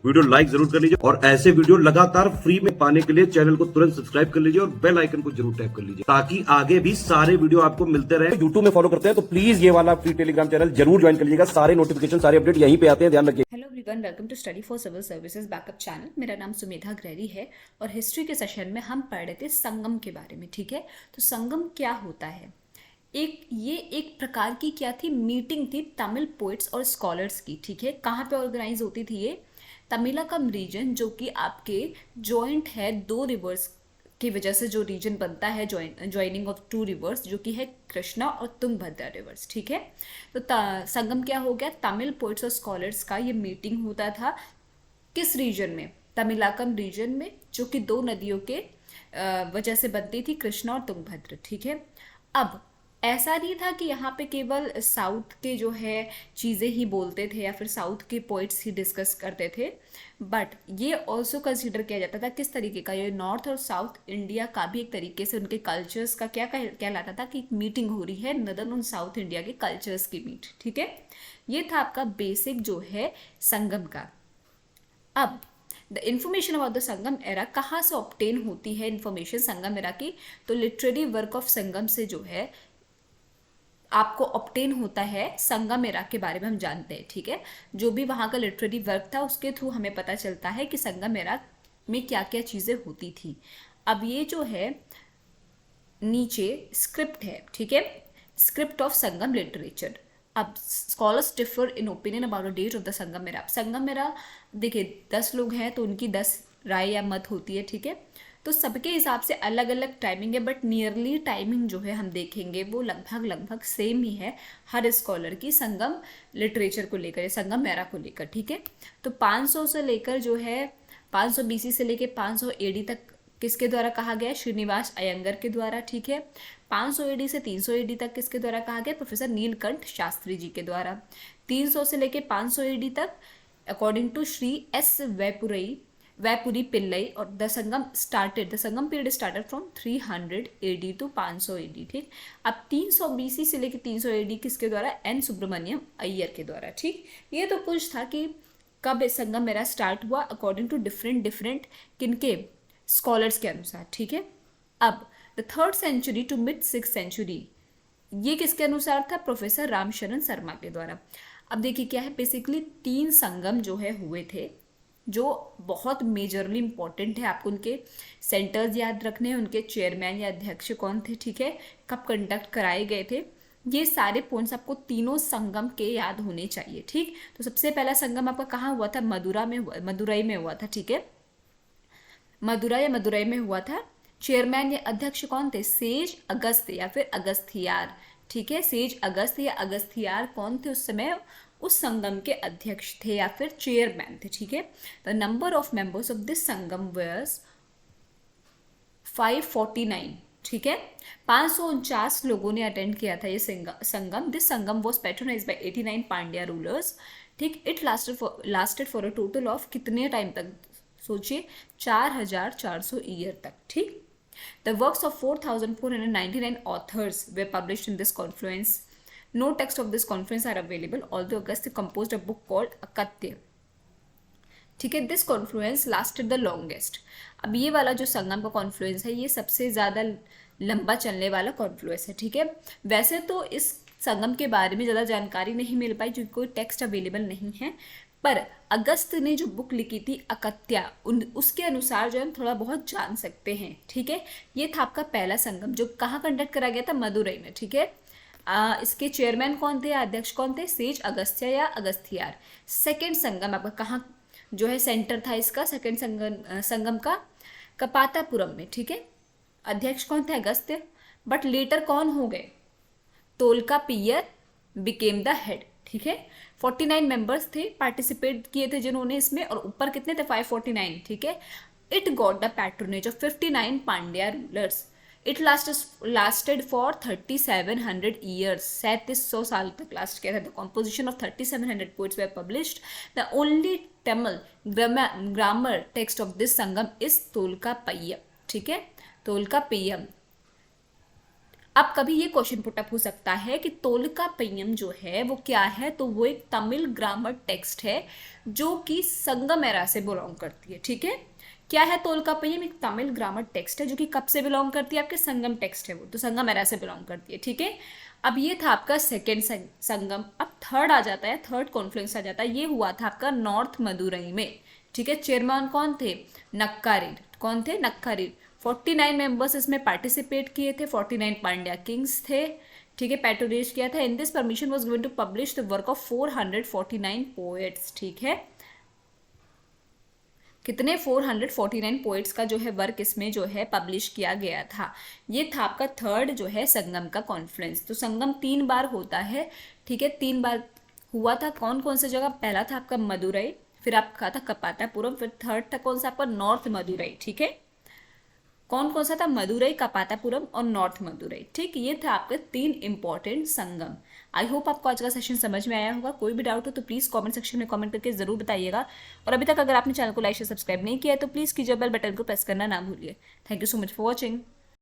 Video like जरूर कर लीजिए और ऐसे वीडियो लगातार फ्री में पाने के लिए चैनल को तुरंत सब्सक्राइब कर लीजिए और बेल आइकन को जरूर टैप कर लीजिए ताकि आगे भी सारे वीडियो आपको मिलते रहे। यूट्यूब में फॉलो करते हैं तो प्लीज ये वाला फ्री टेलीग्राम चैनल जरूर ज्वाइन कर लीजिएगा। सारे नोटिफिकेशन सारे अपडेट यहीं पे आते हैं, ध्यान रखिए। Hello everyone, welcome to study for civil services backup channel. मेरा नाम सुमेधा ग्रहरी है और हिस्ट्री के सेशन में हम पढ़ रहे थे संगम के बारे में। ठीक है, तो संगम क्या होता है? ये एक प्रकार की क्या थी, मीटिंग थी तमिल पोइट्स और स्कॉलर्स की। ठीक है, कहाँ पे ऑर्गेनाइज होती थी ये? तमिलकम रीजन, जो कि आपके जॉइंट है दो रिवर्स की वजह से जो रीजन बनता है, ज्वाइनिंग ऑफ टू रिवर्स, जो कि है कृष्णा और तुंगभद्रा रिवर्स। ठीक है, तो संगम क्या हो गया? तमिल पोइट्स और स्कॉलर्स का ये मीटिंग होता था किस रीजन में? तमिलकम रीजन में, जो कि दो नदियों के वजह से बनती थी, कृष्णा और तुंगभद्रा। ठीक है, अब ऐसा नहीं था कि यहाँ पे केवल साउथ के जो है चीज़ें ही बोलते थे या फिर साउथ के पोइट्स ही डिस्कस करते थे, बट ये ऑल्सो कंसिडर किया जाता था किस तरीके का, ये नॉर्थ और साउथ इंडिया का भी एक तरीके से उनके कल्चर्स का क्या कहलाता था कि मीटिंग हो रही है नदर्न और साउथ इंडिया के कल्चर्स की मीट। ठीक है, ये था आपका बेसिक जो है संगम का। अब the information about the Sangam era कहाँ से ऑब्टेन होती है इन्फॉर्मेशन संगम एरा की? तो लिटरेरी वर्क ऑफ संगम से जो है आपको ऑब्टेन होता है। संगम एरा के बारे में हम जानते हैं। ठीक है, जो भी वहाँ का लिटरेरी वर्क था उसके थ्रू हमें पता चलता है कि संगम एरा में क्या क्या चीज़ें होती थी। अब ये जो है नीचे स्क्रिप्ट है। ठीक है, स्क्रिप्ट ऑफ संगम लिटरेचर। अब scholars differ in opinion about the date of the Sangam era. Sangam era देखिए 10 लोग हैं तो उनकी 10 राय या मत होती है। ठीक है, तो सबके हिसाब से अलग अलग टाइमिंग है, बट नियरली टाइमिंग जो है हम देखेंगे वो लगभग सेम ही है हर स्कॉलर की संगम लिटरेचर को लेकर, संगम एरा को लेकर। ठीक है, तो 500 से लेकर जो है 500 बीसी से लेकर 500 एडी तक किसके द्वारा कहा गया? श्रीनिवास अयंगर के द्वारा। ठीक है, 500 एडी से 300 एडी तक किसके द्वारा कहा गया? प्रोफेसर नीलकंठ शास्त्री जी के द्वारा। 300 से लेकर 500 एडी तक according to Shri S Vaiyapuri Pillai. और the Sangam period started from 300 AD to 500 AD. ठीक, अब 300 बीसी से लेकर 300 एडी किसके द्वारा? एन सुब्रमण्यम अय्यर के द्वारा। ठीक, ये तो कुछ था कि कब संगम मेरा स्टार्ट हुआ अकॉर्डिंग टू डिफरेंट किनके स्कॉलर्स के अनुसार। ठीक है, अब the 3rd century to mid 6th century, ये किसके अनुसार था? प्रोफेसर रामशरण शर्मा के द्वारा। अब देखिए क्या है, बेसिकली 3 संगम जो है हुए थे जो बहुत मेजरली इंपॉर्टेंट है। आपको उनके सेंटर्स याद रखने हैं, उनके चेयरमैन या अध्यक्ष कौन थे, ठीक है, कब कंडक्ट कराए गए थे, ये सारे पॉइंट्स आपको तीनों संगम के याद होने चाहिए। ठीक, तो सबसे पहला संगम आपका कहाँ हुआ था? मदुरई में हुआ था। ठीक है, मदुरई में हुआ था। चेयरमैन या अध्यक्ष कौन थे? सेज अगस्त या फिर अगस्थियार। ठीक है, सेज अगस्त या अगस्थियार कौन थे उस समय? उस संगम के अध्यक्ष थे या फिर चेयरमैन थे। ठीक है, the number of members of this Sangam was 549। ठीक है, 549 लोगों ने अटेंड किया था ये Sangam. This Sangam was patronized by 89 Pandya rulers. ठीक, it lasted for a total of कितने टाइम तक? सोचिए, 4400 ईयर तक। ठीक, the works of 4499 authors were published in this confluence. No text of this conference are available, although Agastya composed a book called Akatya. ठीक है, this Confluence lasted the longest. अब ये वाला जो संगम का कॉन्फ्लुएंस है ये सबसे ज़्यादा लंबा चलने वाला कॉन्फ्लुएंस है। ठीक है, वैसे तो इस संगम के बारे में ज़्यादा जानकारी नहीं मिल पाई क्योंकि कोई टेक्स्ट अवेलेबल नहीं है, पर अगस्त ने जो बुक लिखी थी अकत्या, उसके अनुसार जो हम थोड़ा बहुत जान सकते हैं। ठीक है, ये था आपका पहला संगम जो कहाँ कंडक्ट करा गया था? मदुरई में। ठीक है, इसके चेयरमैन कौन थे, अध्यक्ष कौन थे? सेज अगस्त्य या अगस्थियार। सेकंड संगम आपका कहाँ जो है सेंटर था इसका? सेकंड संगम का कपातापुरम में। ठीक है, अध्यक्ष कौन थे? अगस्त्य, बट लेटर कौन हो गए? Tolkappiyar became the head. ठीक है, 49 मेंबर्स थे, पार्टिसिपेट किए थे जिन्होंने इसमें, और ऊपर कितने थे? 549। ठीक है, it got the patronage of 59 Pandya rulers. It lasted for 3700 years. 3700 साल तक लास्ट किया था। The composition of 3700 poets were published. The only Tamil grammar text of this Sangam is Tolkappiyam. ठीक है, तोलकापय्यम। अब कभी ये क्वेश्चन पुटअप हो सकता है कि तोल्काप्पियम जो है वो क्या है, तो वो एक तमिल ग्रामर टेक्स्ट है जो कि संगम एरा से बिलोंग करती है। ठीक है, क्या है तोल्काप्पियम? एक तमिल ग्रामर टेक्स्ट है जो कि कब से बिलोंग करती है? आपके संगम टेक्स्ट है वो, तो संगम एरा से बिलोंग करती है। ठीक है, अब ये था आपका सेकेंड संगम। अब थर्ड आ जाता है, थर्ड कॉन्फ्लुएंस आ जाता है। ये हुआ था आपका नॉर्थ मदुरई में। ठीक है, चेयरमैन कौन थे? नक्कारीर। कौन थे? नक्कारीर। 49 मेंबर्स इसमें पार्टिसिपेट किए थे, 49 पांड्या किंग्स थे। ठीक है, पैट्रोनेज किया था। In this permission was given to publish the work of 449 poets. ठीक है, कितने? 449 पोइट्स का जो है वर्क इसमें जो है पब्लिश किया गया था। ये था आपका थर्ड जो है संगम का कॉन्फ्लुएंस। तो संगम 3 बार होता है। ठीक है, 3 बार हुआ था। कौन कौन सी जगह? पहला था आपका मदुरई, फिर आपका था कपातापुरम, फिर थर्ड था कौन सा आपका? नॉर्थ मदुरई। ठीक है, कौन कौन सा था? मदुरई, कपातापुरम और नॉर्थ मदुरई। ठीक, ये था आपके 3 इंपॉर्टेंट संगम। आई होप आपको आज का सेशन समझ में आया होगा। कोई भी डाउट हो तो प्लीज़ कमेंट सेक्शन में कमेंट करके जरूर बताइएगा। और अभी तक अगर आपने चैनल को लाइक से सब्सक्राइब नहीं किया है तो प्लीज़ कीजिए, बेल बटन को प्रेस करना ना भूलिए। Thank you so much for watching.